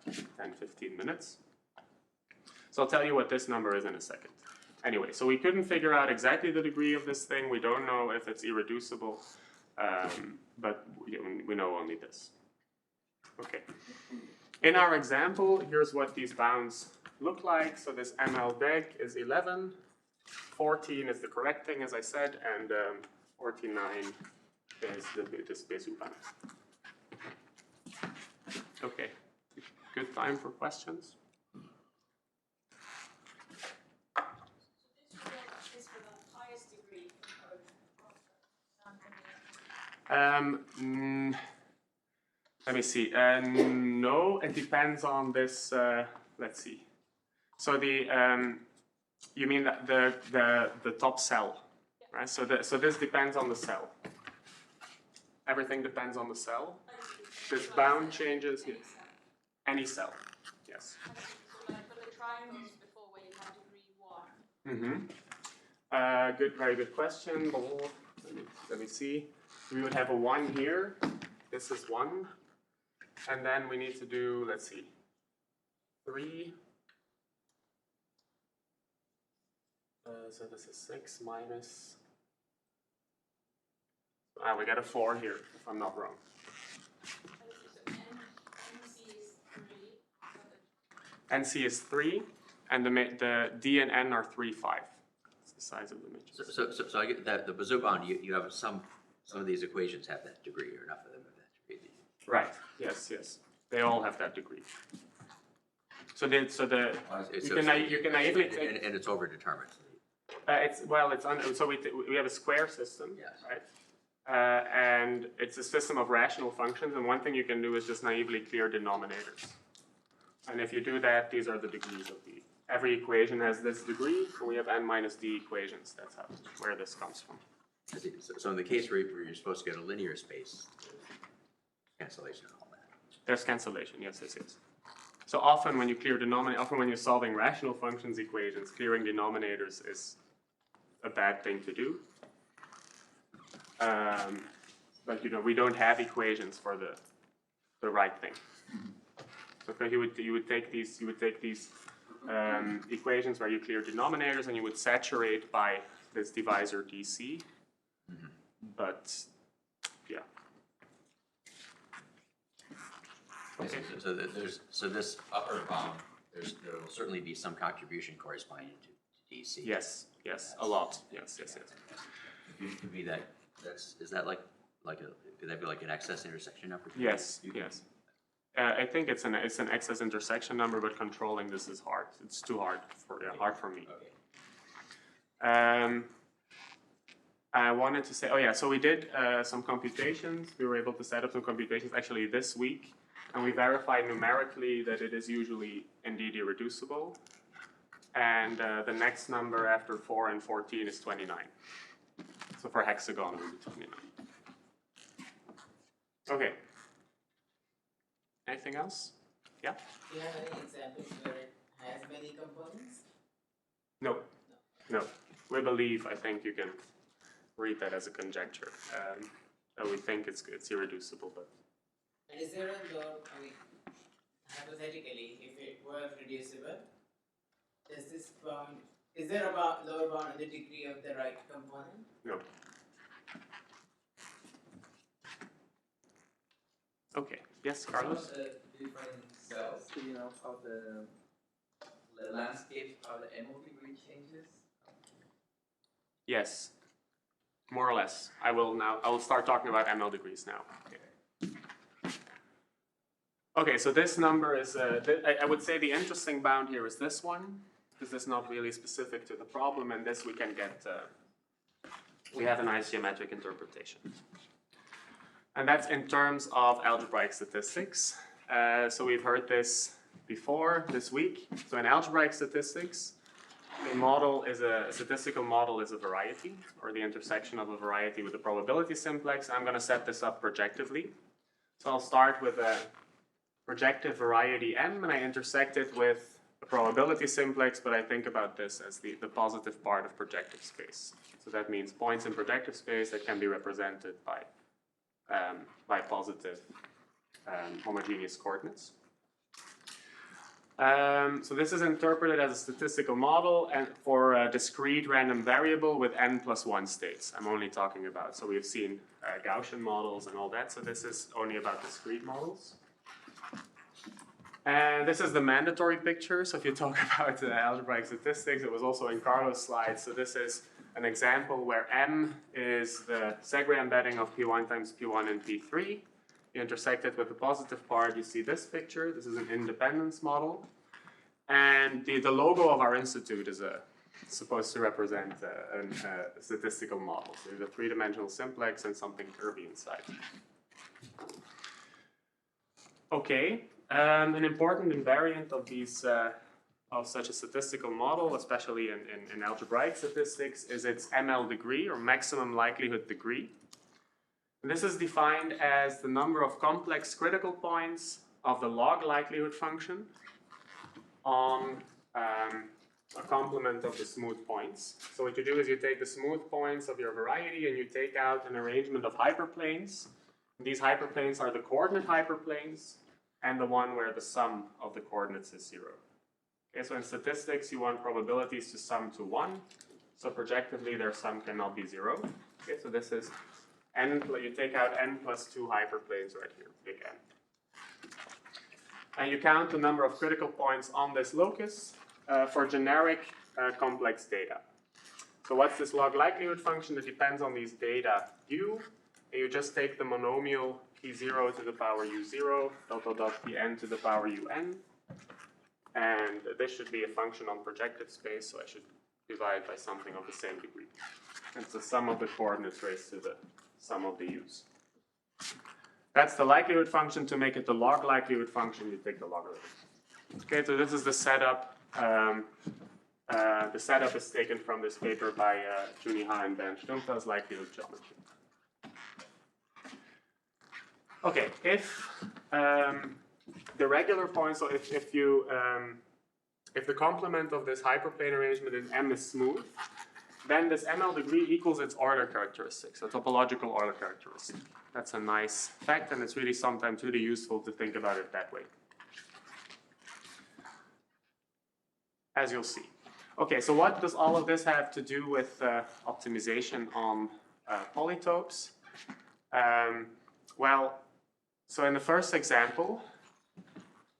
10-15 minutes. So I'll tell you what this number is in a second. Anyway, so we couldn't figure out exactly the degree of this thing. We don't know if it's irreducible, but we know only this. Okay. In our example, here's what these bounds look like. So this MLDEG is 11. 14 is the correct thing, as I said, and 49 is this Bézout bound. Okay. Good time for questions. Let me see. No, it depends on this. Let's see. So you mean the top cell, right? So this depends on the cell. Everything depends on the cell. This bound changes, yes. Any cell, yes. So like for the triangles before where you had degree 1. Good, very good question. Let me see. We would have a 1 here. This is 1. And then we need to do, let's see, 3. So this is 6 minus. We got a 4 here, if I'm not wrong. NC is 3, and the D and N are 3, 5. It's the size of the matrix. So I get that the Bazoo bound, you have some of these equations have that degree, or enough of them have that degree. Right. Yes. Yes. They all have that degree. You can naively take. And it's overdetermined. So we have a square system, Yes. right? And it's a system of rational functions, and one thing you can do is just naively clear denominators. And if you do that, these are the degrees of the. Every equation has this degree, and we have n minus d equations. That's where this comes from. So in the case where you're supposed to get a linear space, cancellation and all that. There's cancellation, yes. So often when you clear often when you're solving rational functions equations, clearing denominators is a bad thing to do. But we don't have equations for the right thing. So you would take these equations where you clear denominators and you would saturate by this divisor DC. But yeah. Okay. So this upper bound, there will certainly be some contribution corresponding to DC. Yes. A lot. Yes. It could be that. Is that could that be like an excess intersection number? Yes. I think it's an excess intersection number, but controlling this is hard. It's too hard for me. Okay. I wanted to say, so we did some computations. We were able to set up some computations actually this week, and we verified numerically that it is usually indeed irreducible. And the next number after 4 and 14 is 29. So for hexagon, it would be 29. Okay. Anything else? Yeah? Do you have any examples where it has many components? No. We believe, I think you can read that as a conjecture. That we think it's irreducible, but. And is there a lower, hypothetically, if it were reducible, is there a lower bound on the degree of the right component? No. Okay. Yes, Carlos? The different cells, do you know how the landscape, how the MO degree changes? Yes. More or less. I will start talking about ML degrees now. Okay, so this number is, I would say the interesting bound here is this one, because it's not really specific to the problem, and this we can get, we have a nice geometric interpretation. And that's in terms of algebraic statistics. So we've heard this before this week. So in algebraic statistics, a statistical model is a variety, or the intersection of a variety with a probability simplex. I'm going to set this up projectively. So I'll start with a projective variety M, and I intersect it with a probability simplex, but I think about this as the positive part of projective space. So that means points in projective space that can be represented by positive homogeneous coordinates. So this is interpreted as a statistical model and for a discrete random variable with n plus 1 states. I'm only talking about, so we've seen Gaussian models and all that, so this is only about discrete models. And this is the mandatory picture, so if you talk about algebraic statistics, it was also in Carlos' slides, so this is an example where M is the Segre embedding of P1 times P1 and P3. You intersect it with the positive part, you see this picture. This is an independence model. And the logo of our institute is supposed to represent a statistical model. So there's a three-dimensional simplex and something curvy inside. Okay, an important invariant of these of such a statistical model, especially in algebraic statistics, is its ML degree, or maximum likelihood degree. This is defined as the number of complex critical points of the log likelihood function on a complement of the smooth points. So what you do is you take the smooth points of your variety and you take out an arrangement of hyperplanes. These hyperplanes are the coordinate hyperplanes and the one where the sum of the coordinates is 0. Okay, so in statistics you want probabilities to sum to 1. So projectively their sum cannot be 0. Okay, so this is n, you take out n plus 2 hyperplanes right here, big N. And you count the number of critical points on this locus for generic complex data. So what's this log likelihood function? It depends on these data u, and you just take the monomial p0 to the power u0, pn to the power un, and this should be a function on projective space, so I should divide by something of the same degree. It's the sum of the coordinates raised to the sum of the u's. That's the likelihood function. To make it the log likelihood function, you take the logarithm. Okay, so this is the setup. The setup is taken from this paper by Juniha and Ben Stumpf's likelihood geometry. Okay, if the regular point, so if the complement of this hyperplane arrangement in M is smooth, then this ML degree equals its Euler characteristic, so topological Euler characteristic. That's a nice fact, and it's really sometimes really useful to think about it that way, as you'll see. Okay, so what does all of this have to do with optimization on polytopes? Well, so in the first example,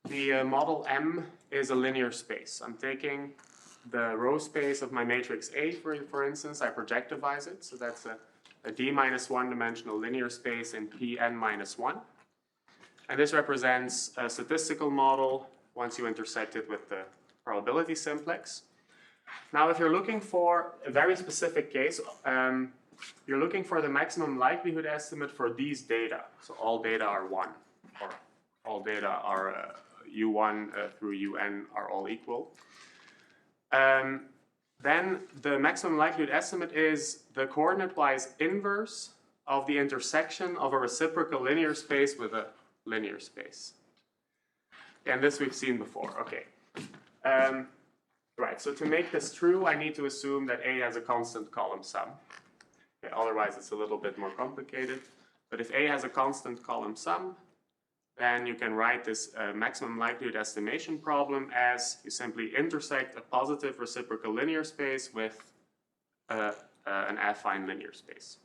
the model M is a linear space. I'm taking the row space of my matrix A, for instance, I projectivize it, so that's a d-1 dimensional linear space in Pn-1. And this represents a statistical model once you intersect it with the probability simplex. Now, if you're looking for a very specific case, you're looking for the maximum likelihood estimate for these data. So all data are 1, or all data are u1 through un are all equal. Then the maximum likelihood estimate is the coordinate-wise inverse of the intersection of a reciprocal linear space with a linear space. And this we've seen before. Okay. Right, so to make this true, I need to assume that A has a constant column sum. Okay, otherwise, it's a little bit more complicated. But if A has a constant column sum, then you can write this maximum likelihood estimation problem as you simply intersect a positive reciprocal linear space with an affine linear space.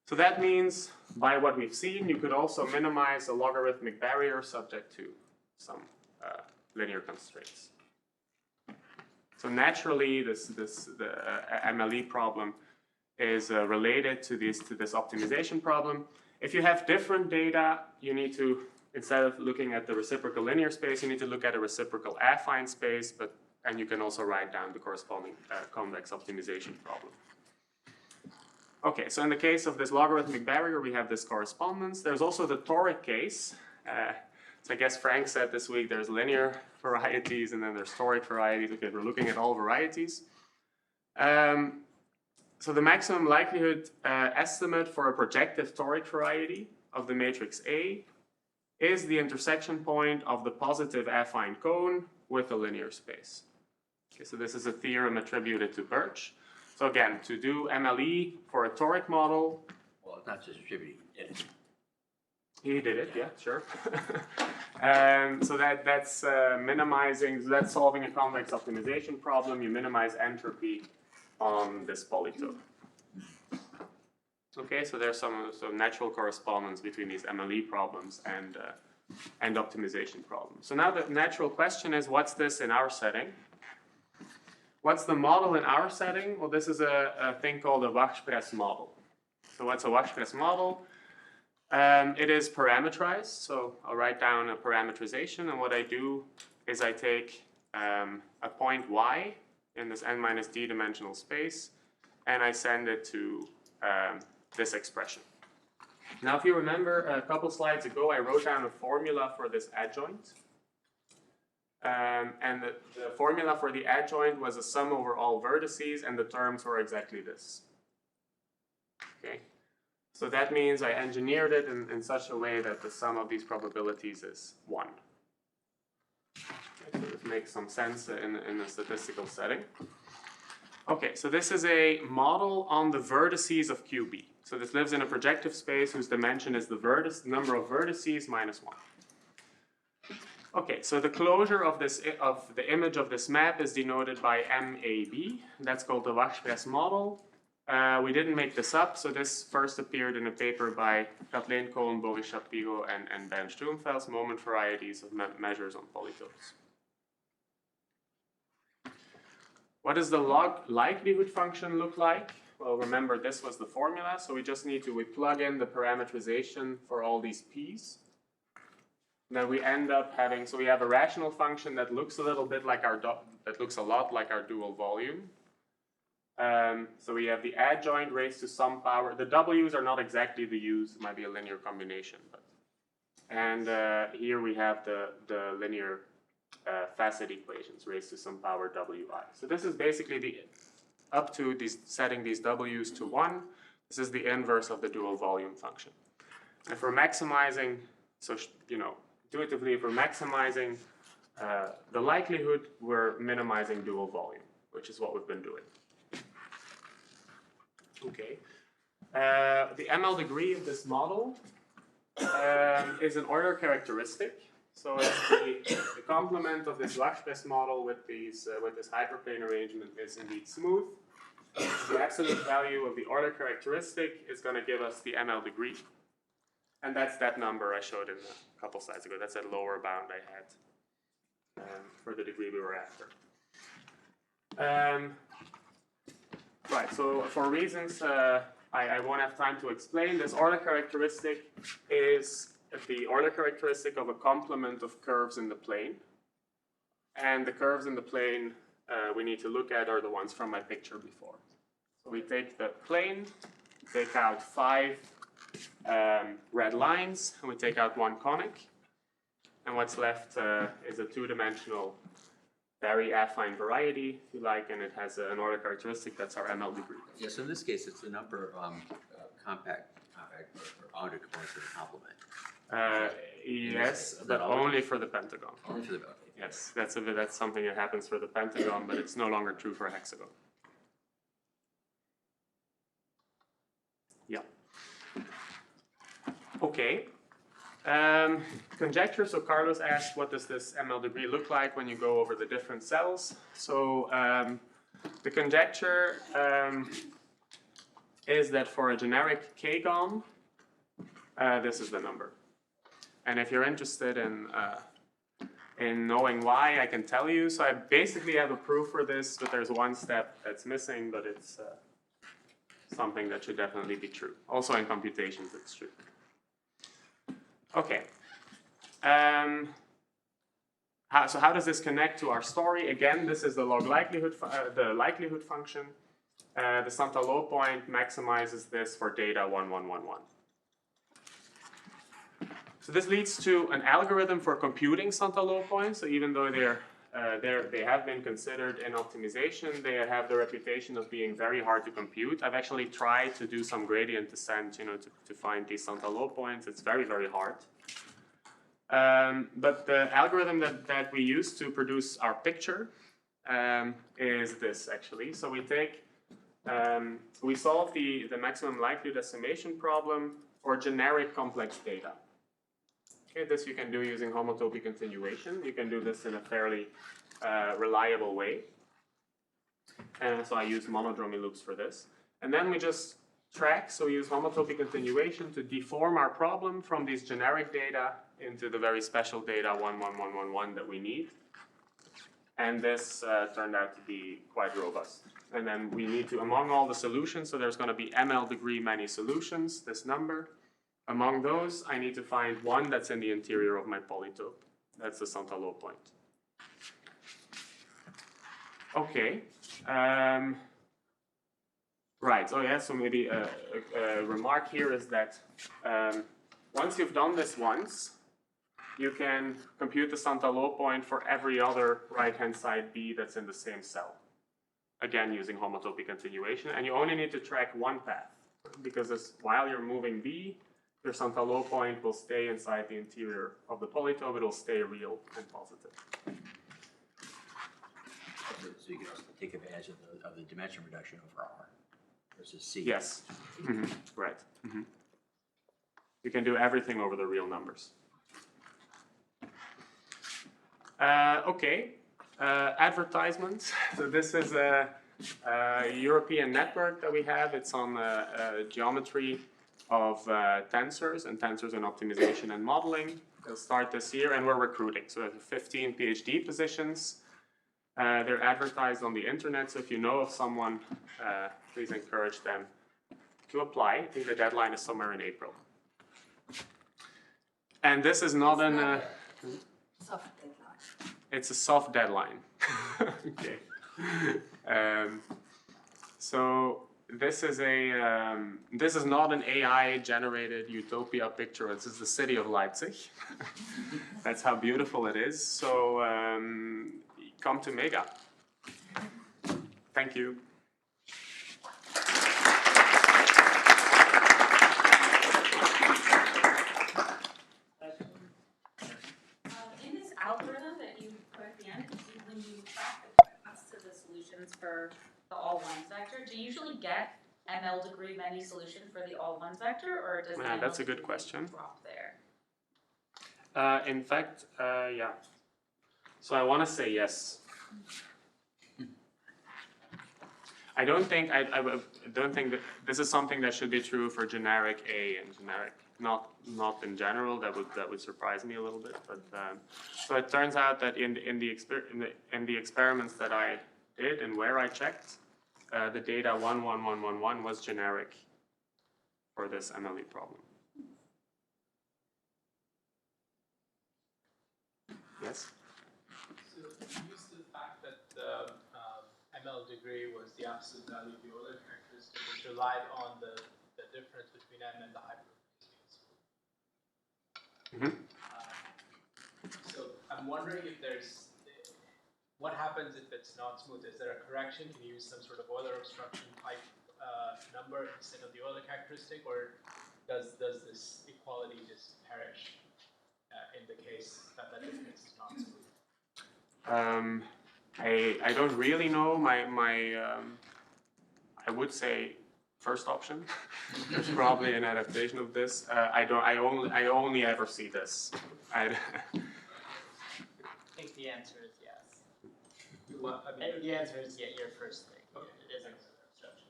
So that means, by what we've seen, you could also minimize a logarithmic barrier subject to some linear constraints. So naturally, the MLE problem is related to this optimization problem. If you have different data, you need to, instead of looking at the reciprocal linear space, you need to look at a reciprocal affine space, and you can also write down the corresponding convex optimization problem. Okay, so in the case of this logarithmic barrier, we have this correspondence. There's also the toric case. So I guess Frank said this week there's linear varieties and then there's toric varieties. Okay, we're looking at all varieties. So the maximum likelihood estimate for a projective toric variety of the matrix A is the intersection point of the positive affine cone with a linear space. Okay, so this is a theorem attributed to Birch. So again, to do MLE for a toric model. Well, it's not just attributing, it. He did it, yeah, sure. So that's minimizing, so that's solving a convex optimization problem. You minimize entropy on this polytope. Okay, so there's some natural correspondence between these MLE problems and optimization problems. So now the natural question is, what's this in our setting? What's the model in our setting? Well, this is a thing called a Wachspress model. So what's a Wachspress model? It is parametrized, so I'll write down a parametrization, and what I do is I take a point y in this n minus d dimensional space, and I send it to this expression. Now, if you remember a couple slides ago, I wrote down a formula for this adjoint. And the formula for the adjoint was a sum over all vertices, and the terms were exactly this. Okay. So that means I engineered it in such a way that the sum of these probabilities is 1. Okay, so this makes some sense in a statistical setting. Okay, so this is a model on the vertices of QB. So this lives in a projective space whose dimension is the number of vertices minus 1. Okay, so the closure of the image of this map is denoted by MAB. That's called the Wachspress model. We didn't make this up, so this first appeared in a paper by Kathleen Cohen, Boris Shapigo, and Ben Sturmfels, moment varieties of measures on polytopes. What does the log likelihood function look like? Well, remember this was the formula, so we just need to plug in the parameterization for all these p's. And then we end up having, so we have a rational function that looks a little bit like that looks a lot like our dual volume. So we have the adjoint raised to some power. The w's are not exactly the u's, it might be a linear combination. And here we have the linear facet equations raised to some power wi. So this is basically up to setting these w's to 1. This is the inverse of the dual volume function. And if we're maximizing, so intuitively, if we're maximizing the likelihood, we're minimizing dual volume, which is what we've been doing. Okay. The ML degree of this model is an order characteristic. So it's the complement of this Wachspress model with this hyperplane arrangement is indeed smooth. The absolute value of the order characteristic is going to give us the ML degree. And that's that number I showed in a couple slides ago. That's that lower bound I had for the degree we were after. Right, so for reasons I won't have time to explain, this order characteristic is the order characteristic of a complement of curves in the plane. And the curves in the plane we need to look at are the ones from my picture before. So we take the plane, take out 5 red lines, and we take out 1 conic. And what's left is a 2-dimensional, very affine variety, if you like, and it has an order characteristic that's our ML degree. Yes, so in this case, it's the number of compact or bounded components of the complement. Yes, but only for the pentagon. Only for the okay. Yes, that's something that happens for the pentagon, but it's no longer true for a hexagon. Yeah. Okay. Conjecture. So Carlos asked, what does this ML degree look like when you go over the different cells? So the conjecture is that for a generic k-gon, this is the number. And if you're interested in knowing why, I can tell you. So I basically have a proof for this, but there's one step that's missing, but it's something that should definitely be true. Also in computations, it's true. Okay. So how does this connect to our story? Again, this is the log likelihood, the likelihood function. The Santaló point maximizes this for data 1, 1, 1, 1. So this leads to an algorithm for computing Santaló points. So even though they have been considered in optimization, they have the reputation of being very hard to compute. I've actually tried to do some gradient descent, to find these Santaló points. It's very, very hard. But the algorithm that we use to produce our picture is this, actually. So we solve the maximum likelihood estimation problem for generic complex data. Okay, this you can do using homotopy continuation. You can do this in a fairly reliable way. And so I use monodromy loops for this. And then we just track, so we use homotopy continuation to deform our problem from these generic data into the very special data 1, 1, 1, 1, 1 that we need. And this turned out to be quite robust. And then we need to, among all the solutions, so there's going to be ML degree many solutions, this number. Among those, I need to find one that's in the interior of my polytope. That's the Santaló point. Okay. Right, so yeah, so maybe a remark here is that once you've done this once, you can compute the Santaló point for every other right-hand side B that's in the same cell. Again, using homotopy continuation, and you only need to track one path. because while you're moving B, your Santaló point will stay inside the interior of the polytope. It will stay real and positive. So you can also take advantage of the dimension reduction over R versus C. Yes, right. You can do everything over the real numbers. Okay, advertisements. So this is a European network that we have. It's on geometry of tensors and optimization and modeling. They'll start this year, and we're recruiting. So we have 15 PhD positions. They're advertised on the internet, so if you know of someone, please encourage them to apply. I think the deadline is somewhere in April. And this is not an... Soft deadline. It's a soft deadline. Okay. So this is this is not an AI-generated utopia picture. This is the city of Leipzig. That's how beautiful it is. So come to Mega. Thank you. In this algorithm that you put at the end, when you track the paths to the solutions for the all ones vector, do you usually get ML degree many solution for the all ones vector, or does the That's ML a good degree question. drop there? In fact, yeah. So I want to say yes. I don't think that this is something that should be true for generic A and generic, not in general. That would surprise me a little bit. But so it turns out that in the experiments that I did and where I checked, the data 11111 was generic for this MLE problem. Yes. So you used the fact that the ML degree was the absolute value of the Euler characteristic, which relied on the difference between M and the hyperplanes. So I'm wondering if what happens if it's not smooth? Is there a correction? Can you use some sort of Euler obstruction type number instead of the Euler characteristic, or does this equality just perish in the case that the difference is not smooth? I don't really know. I would say first option. There's probably an adaptation of this. I only ever see this. I think the answer is yes. The answer is your first thing. It is an obstruction.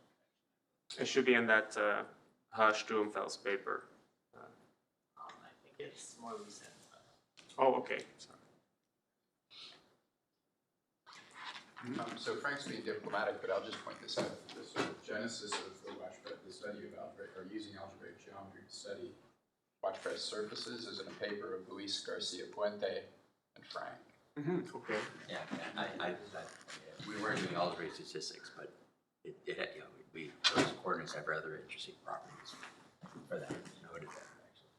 It should be in that Stuhmfels paper. I think it's more recent. Oh, okay. Sorry. So Frank's being diplomatic, but I'll just point this out. The sort of genesis of the study of using algebraic geometry to study Watchfret surfaces is in a paper of Luis Garcia Puente and Frank. Okay. Yeah, we weren't doing algebraic statistics, but those coordinates have rather interesting properties for that. Noted that actually.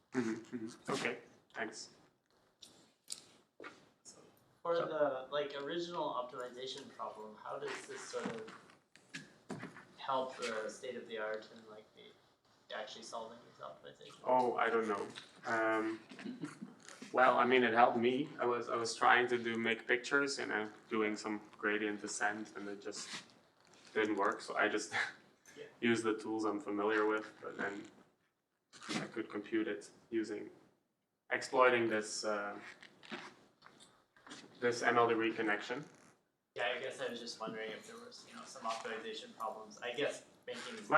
Okay. Thanks. For the original optimization problem, how does this sort of help the state of the art and actually solving these optimizations? Oh, I don't know. Well, I mean, it helped me. I was trying to make pictures, doing some gradient descent, and it just didn't work. So I just used the tools I'm familiar with, but then I could compute it exploiting this this ML degree connection. Yeah, I guess I was just wondering if there was some optimization problems. I guess making these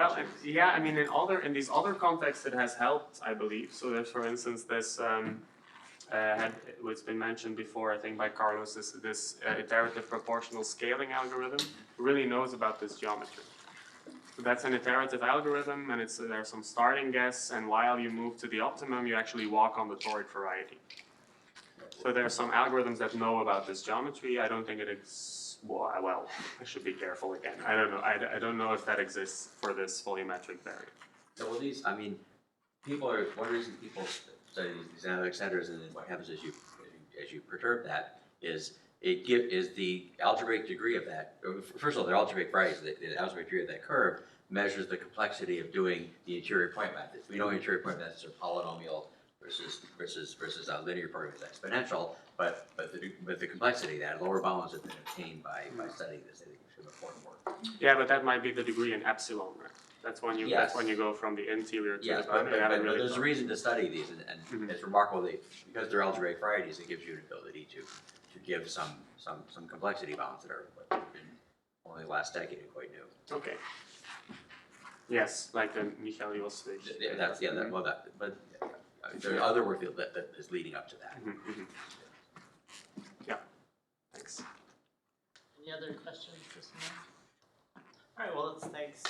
yeah, I mean, in these other contexts, it has helped, I believe. So there's, for instance, this it's been mentioned before, I think, by Carlos, this iterative proportional scaling algorithm really knows about this geometry. So that's an iterative algorithm, and there's some starting guess, and while you move to the optimum, you actually walk on the toric variety. So there are some algorithms that know about this geometry. I don't think it exists. Well, I should be careful again. I don't know. I don't know if that exists for this volumetric variant. So one reason people study these analytic centers, and then what happens as you perturb that is is the algebraic degree of that, first of all, the algebraic varieties, the algebraic degree of that curve measures the complexity of doing the interior point methods. We know interior point methods are polynomial versus linear programming is exponential, but the complexity of that, lower bounds have been obtained by studying this. I think it's important work. Yeah, but that might be the degree in epsilon, right? That's when you Yes. go from the interior to Yes, the boundary. but there's a reason to study these, and it's remarkable that because they're algebraic varieties, it gives you an ability to give some complexity bounds that are only last decade and quite new. Okay. Yes, like the Michael switch. There's other work that is leading up to that. Yeah. Thanks. Any other questions for Simone? All right, well, thanks.